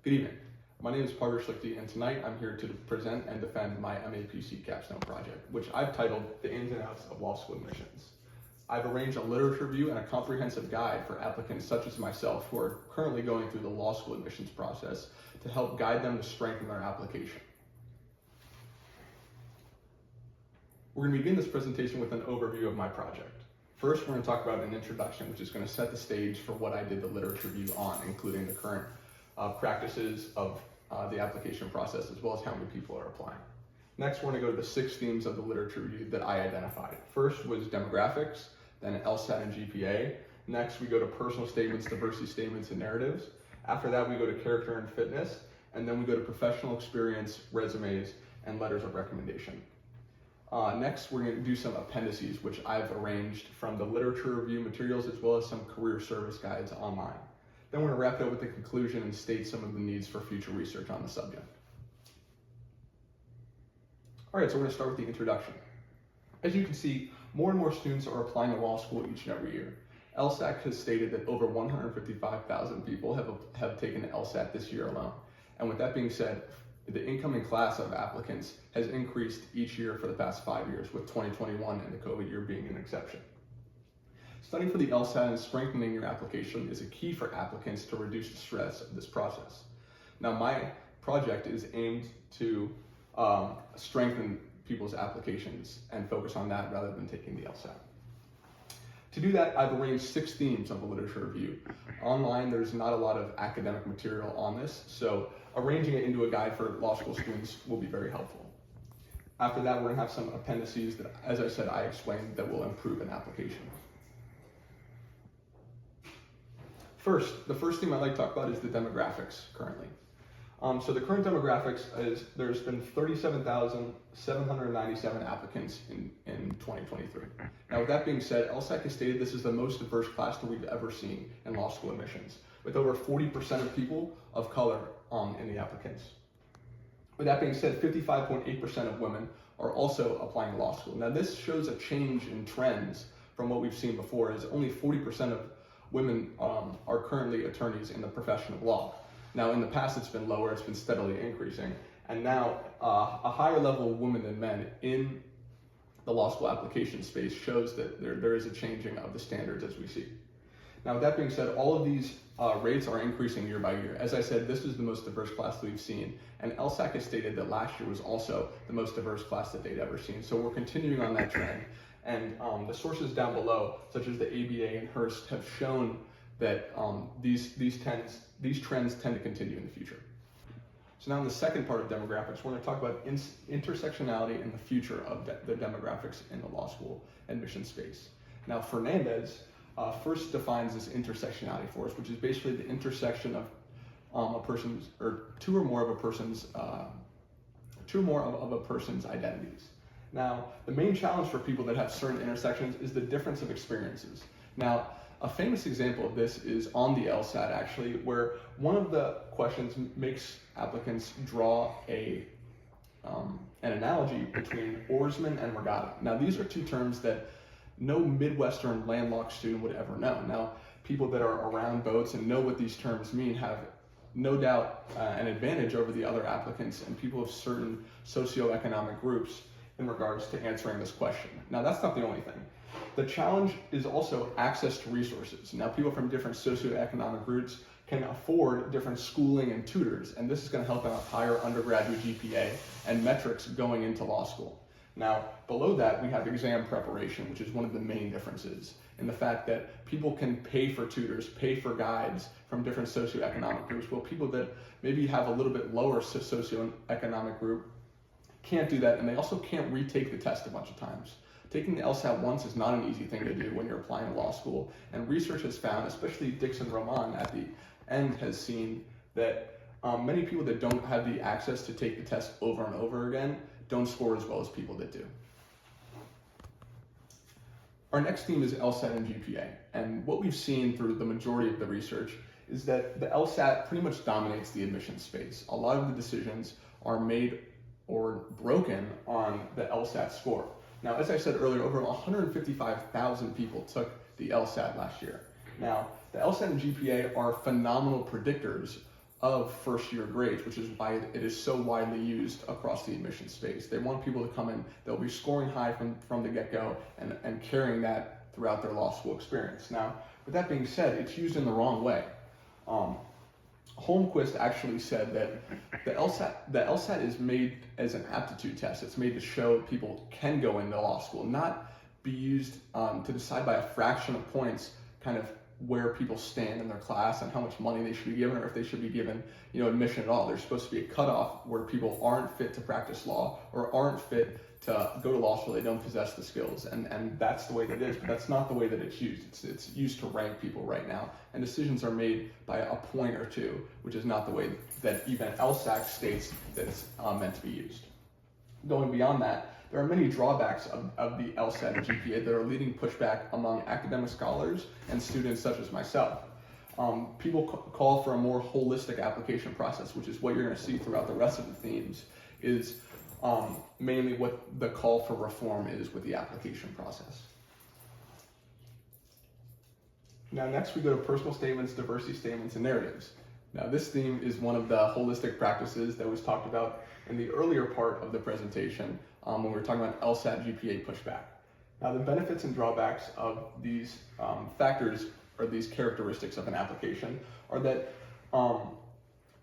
Good evening. My name is Schlichte, and tonight I'm here to present and defend my MAPC Capstone project, which I've titled The Ins and Outs of Law School Admissions. I've arranged a literature review and a comprehensive guide for applicants such as myself who are currently going through the law school admissions process to help guide them to strengthen their application. We're going to begin this presentation with an overview of my project. First, we're going to talk about an introduction, which is going to set the stage for what I did the literature review on, including the current practices of the application process, as well as how many people are applying. Next, we're going to go to the 6 themes of the literature review that I identified. First was demographics, then LSAT and GPA. Next, we go to personal statements, diversity statements, and narratives. After that, we go to character and fitness, and then we go to professional experience, resumes, and letters of recommendation. Next, we're going to do some appendices, which I've arranged from the literature review materials as well as some career service guides online. Then we're going to wrap it up with the conclusion and state some of the needs for future research on the subject. All right, so we're going to start with the introduction. As you can see, more and more students are applying to law school each and every year. LSAC has stated that over 155,000 people have taken LSAT this year alone. And with that being said, the incoming class of applicants has increased each year for the past 5 years, with 2021 and the COVID year being an exception. Studying for the LSAT and strengthening your application is a key for applicants to reduce the stress of this process. Now, my project is aimed to strengthen people's applications and focus on that rather than taking the LSAT. To do that, I've arranged 6 themes of the literature review. Online, there's not a lot of academic material on this, so arranging it into a guide for law school students will be very helpful. After that, we're going to have some appendices that, as I said, I explained that will improve an application. First, the first theme I'd like to talk about is the demographics currently. So the current demographics is there's been 37,797 applicants in 2023. Now, with that being said, LSAC has stated this is the most diverse class that we've ever seen in law school admissions, with over 40% of people of color in the applicants. With that being said, 55.8% of women are also applying to law school. Now, this shows a change in trends from what we've seen before, as only 40% of women are currently attorneys in the profession of law. Now, in the past, it's been lower, it's been steadily increasing, and now a higher level of women than men in the law school application space shows that there is a changing of the standards as we see. Now, with that being said, all of these rates are increasing year by year. As I said, this is the most diverse class that we've seen, and LSAC has stated that last year was also the most diverse class that they'd ever seen. So we're continuing on that trend, and the sources down below, such as the ABA and Hearst, have shown that these trends tend to continue in the future. So now in the second part of demographics, we're going to talk about intersectionality and the future of the demographics in the law school admission space. Now, Fernandez first defines this intersectionality for us, which is basically the intersection of a person's, or two or more of a person's identities. Now, the main challenge for people that have certain intersections is the difference of experiences. Now, a famous example of this is on the LSAT, actually, where one of the questions makes applicants draw an analogy between oarsman and regatta. Now, these are 2 terms that no Midwestern landlocked student would ever know. Now, people that are around boats and know what these terms mean have no doubt an advantage over the other applicants and people of certain socioeconomic groups in regards to answering this question. Now, that's not the only thing. The challenge is also access to resources. Now, people from different socioeconomic groups can afford different schooling and tutors, and this is going to help them have higher undergraduate GPA and metrics going into law school. Now, below that, we have exam preparation, which is one of the main differences in the fact that people can pay for tutors, pay for guides from different socioeconomic groups, while people that maybe have a little bit lower socioeconomic group can't do that, and they also can't retake the test a bunch of times. Taking the LSAT once is not an easy thing to do when you're applying to law school, and research has found, especially Dixon Roman at the end has seen, that many people that don't have the access to take the test over and over again don't score as well as people that do. Our next theme is LSAT and GPA, and what we've seen through the majority of the research is that the LSAT pretty much dominates the admission space. A lot of the decisions are made or broken on the LSAT score. Now, as I said earlier, over 155,000 people took the LSAT last year. Now, the LSAT and GPA are phenomenal predictors of first-year grades, which is why it is so widely used across the admission space. They want people to come in, they'll be scoring high from the get-go and carrying that throughout their law school experience. Now, with that being said, it's used in the wrong way. Holmquist actually said that the LSAT is made as an aptitude test. It's made to show people can go into law school, not be used to decide by a fraction of points kind of where people stand in their class and how much money they should be given, or if they should be given, admission at all. There's supposed to be a cutoff where people aren't fit to practice law or aren't fit to go to law school. They don't possess the skills, and that's the way that it is. But that's not the way that it's used. It's used to rank people right now, and decisions are made by a point or two, which is not the way that even LSAC states that it's meant to be used. Going beyond that, there are many drawbacks of the LSAT and GPA that are leading pushback among academic scholars and students such as myself. People call for a more holistic application process, which is what you're going to see throughout the rest of the themes, is mainly what the call for reform is with the application process. Now next we go to personal statements, diversity statements, and narratives. Now this theme is one of the holistic practices that was talked about in the earlier part of the presentation when we were talking about LSAT GPA pushback. Now the benefits and drawbacks of these factors or these characteristics of an application are that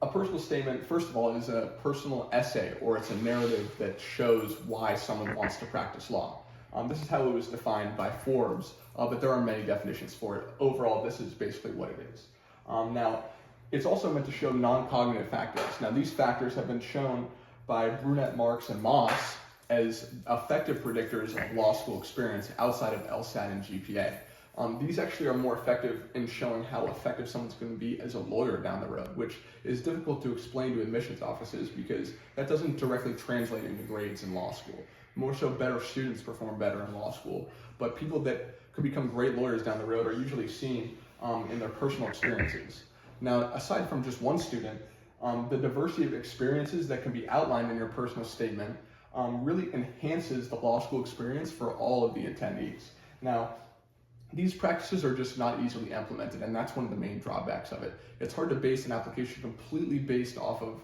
a personal statement, first of all, is a personal essay, or it's a narrative that shows why someone wants to practice law. This is how it was defined by Forbes, but there are many definitions for it. Overall, this is basically what it is. Now, it's also meant to show non-cognitive factors. Now, these factors have been shown by Brunette, Marks, and Moss as effective predictors of law school experience outside of LSAT and GPA. These actually are more effective in showing how effective someone's going to be as a lawyer down the road, which is difficult to explain to admissions offices because that doesn't directly translate into grades in law school. More so, better students perform better in law school, but people that could become great lawyers down the road are usually seen in their personal experiences. Now, aside from just one student, the diversity of experiences that can be outlined in your personal statement really enhances the law school experience for all of the attendees. Now, these practices are just not easily implemented, and that's one of the main drawbacks of it. It's hard to base an application completely based off of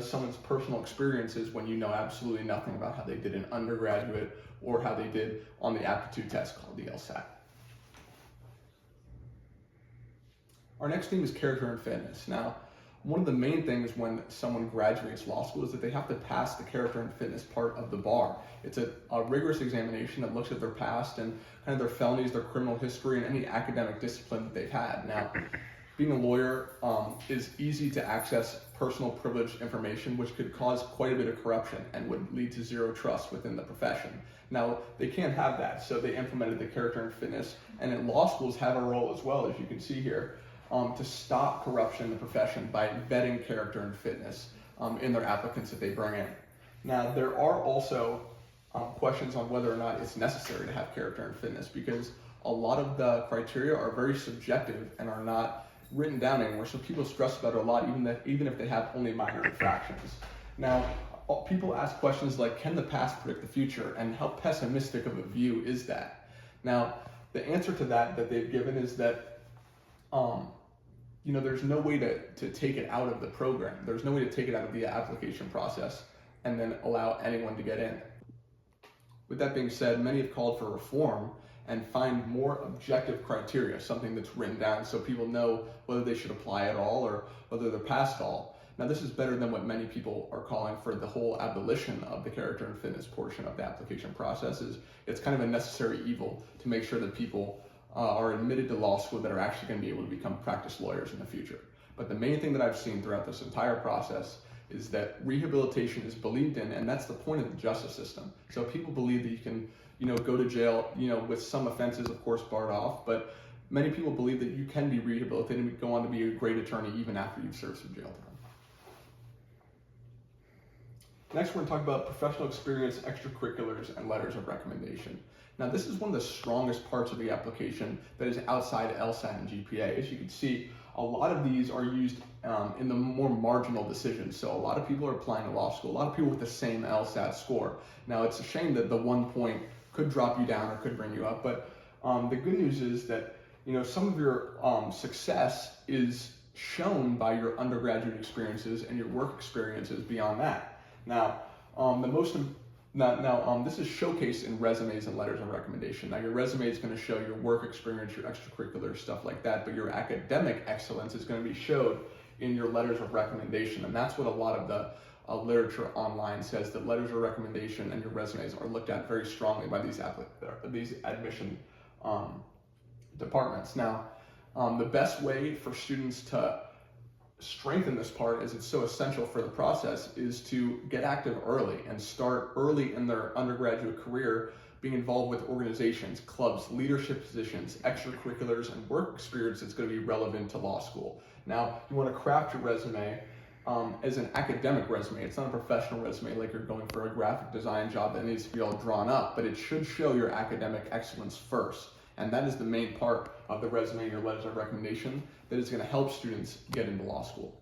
someone's personal experiences when you know absolutely nothing about how they did in undergraduate or how they did on the aptitude test called the LSAT. Our next theme is character and fitness. Now, one of the main things when someone graduates law school is that they have to pass the character and fitness part of the bar. It's a rigorous examination that looks at their past and kind of their felonies, their criminal history, and any academic discipline that they've had. Now, being a lawyer is easy to access personal privileged information, which could cause quite a bit of corruption and would lead to zero trust within the profession. Now, they can't have that, so they implemented the character and fitness, and law schools have a role as well, as you can see here, to stop corruption in the profession by vetting character and fitness in their applicants that they bring in. Now, there are also questions on whether or not it's necessary to have character and fitness because a lot of the criteria are very subjective and are not written down anywhere, so people stress about it a lot, even if they have only minor infractions. Now, people ask questions like, can the past predict the future, and how pessimistic of a view is that? Now, the answer to that they've given is that there's no way to take it out of the program. There's no way to take it out of the application process and then allow anyone to get in. With that being said, many have called for reform and find more objective criteria, something that's written down so people know whether they should apply at all or whether they're passed all. Now, this is better than what many people are calling for the whole abolition of the character and fitness portion of the application process. It's kind of a necessary evil to make sure that people are admitted to law school that are actually going to be able to become practice lawyers in the future. But the main thing that I've seen throughout this entire process is that rehabilitation is believed in, and that's the point of the justice system. So people believe that you can, go to jail, with some offenses, of course, barred off, but many people believe that you can be rehabilitated and go on to be a great attorney even after you've served some jail time. Next, we're going to talk about professional experience, extracurriculars, and letters of recommendation. Now, this is one of the strongest parts of the application that is outside LSAT and GPA. As you can see, a lot of these are used in the more marginal decisions. So a lot of people are applying to law school, a lot of people with the same LSAT score. Now, it's a shame that the 1 point could drop you down or could bring you up, but the good news is that some of your success is shown by your undergraduate experiences and your work experiences beyond that. Now, this is showcased in resumes and letters of recommendation. Now, your resume is going to show your work experience, your extracurricular stuff like that, but your academic excellence is going to be showed in your letters of recommendation, and that's what a lot of the literature online says, that letters of recommendation and your resumes are looked at very strongly by these admission departments. Now, the best way for students to strengthen this part, as it's so essential for the process, is to get active early and start early in their undergraduate career, being involved with organizations, clubs, leadership positions, extracurriculars, and work experience that's going to be relevant to law school. Now, you want to craft your resume as an academic resume. It's not a professional resume like you're going for a graphic design job that needs to be all drawn up, but it should show your academic excellence first. And that is the main part of the resume, your letters of recommendation, that is going to help students get into law school.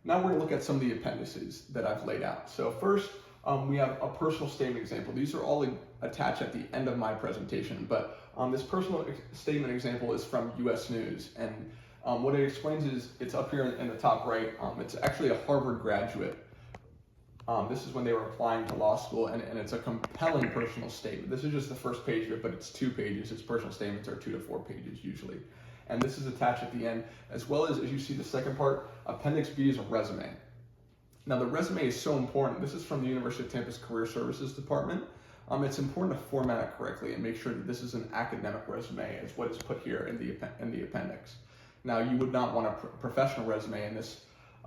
Now we're going to look at some of the appendices that I've laid out. So first, we have a personal statement example. These are all attached at the end of my presentation, but this personal statement example is from US News, and what it explains is, it's up here in the top right. It's actually a Harvard graduate. This is when they were applying to law school, and it's a compelling personal statement. This is just the first page of it, but it's 2 pages. Its personal statements are 2 to 4 pages usually. And this is attached at the end, as well as you see the second part, Appendix B is a resume. Now the resume is so important. This is from the University of Tampa's Career Services Department. It's important to format it correctly and make sure that this is an academic resume, as what is put here in the appendix. Now, you would not want a professional resume in this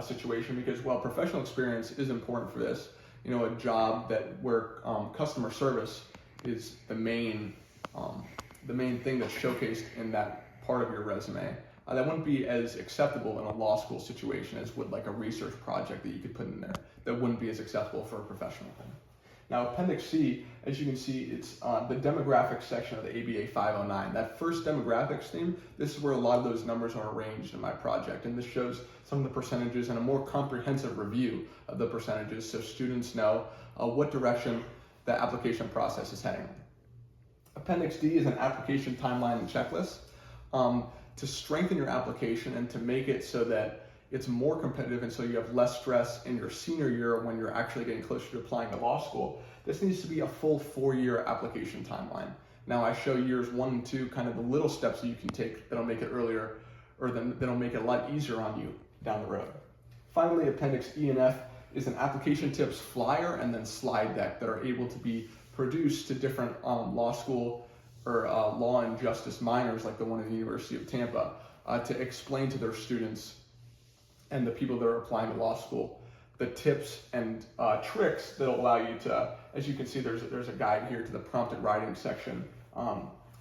situation, because while professional experience is important for this, a job where customer service is the main thing that's showcased in that part of your resume, that wouldn't be as acceptable in a law school situation as would like a research project that you could put in there. That wouldn't be as acceptable for a professional thing. Now, Appendix C, as you can see, it's the demographics section of the ABA 509. That first demographics theme, this is where a lot of those numbers are arranged in my project, and this shows some of the percentages and a more comprehensive review of the percentages, so students know what direction the application process is heading. Appendix D is an application timeline and checklist. To strengthen your application and to make it so that it's more competitive, and so you have less stress in your senior year when you're actually getting closer to applying to law school, this needs to be a full 4-year application timeline. Now I show years 1 and 2, kind of the little steps that you can take that'll make it earlier, or that'll make it a lot easier on you down the road. Finally, Appendix E and F is an application tips flyer and then slide deck that are able to be produced to different law school or law and justice minors, like the one at the University of Tampa, to explain to their students and the people that are applying to law school the tips and tricks that will allow you to, as you can see, there's a guide here to the prompted writing section,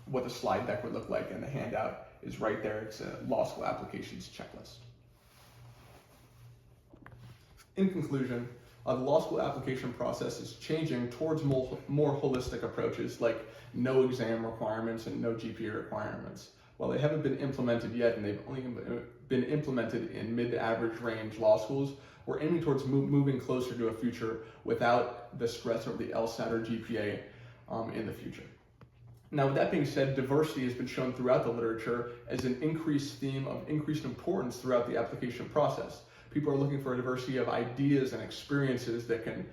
what the slide deck would look like, and the handout is right there. It's a law school applications checklist. In conclusion, the law school application process is changing towards more holistic approaches, like no exam requirements and no GPA requirements. While they haven't been implemented yet, and they've only been implemented in mid to average range law schools, we're aiming towards moving closer to a future without the stress of the LSAT or GPA in the future. Now, with that being said, diversity has been shown throughout the literature as an increased theme of increased importance throughout the application process. People are looking for a diversity of ideas and experiences that can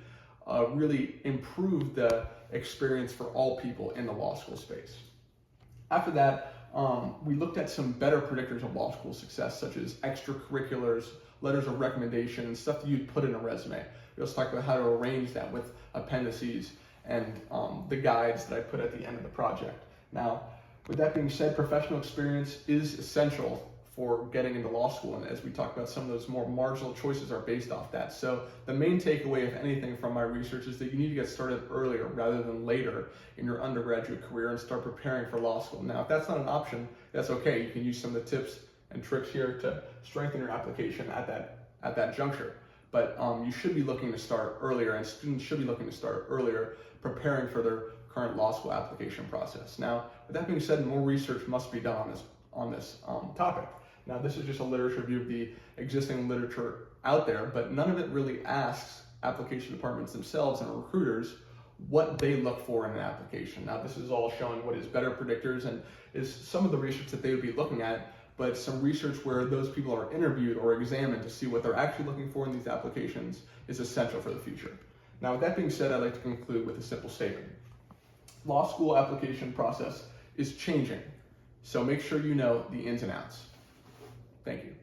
really improve the experience for all people in the law school space. After that, we looked at some better predictors of law school success, such as extracurriculars, letters of recommendation, and stuff that you'd put in a resume. We also talked about how to arrange that with appendices and the guides that I put at the end of the project. Now, with that being said, professional experience is essential for getting into law school, and as we talked about, some of those more marginal choices are based off that. So the main takeaway, if anything, from my research is that you need to get started earlier rather than later in your undergraduate career and start preparing for law school. Now, if that's not an option, that's okay. You can use some of the tips and tricks here to strengthen your application at that juncture. But you should be looking to start earlier, and students should be looking to start earlier, preparing for their current law school application process. Now, with that being said, more research must be done on this topic. Now, this is just a literature review of the existing literature out there, but none of it really asks application departments themselves and recruiters what they look for in an application. Now, this is all showing what is better predictors and is some of the research that they would be looking at, but some research where those people are interviewed or examined to see what they're actually looking for in these applications is essential for the future. Now, with that being said, I'd like to conclude with a simple statement. Law school application process is changing, so make sure you know the ins and outs. Thank you.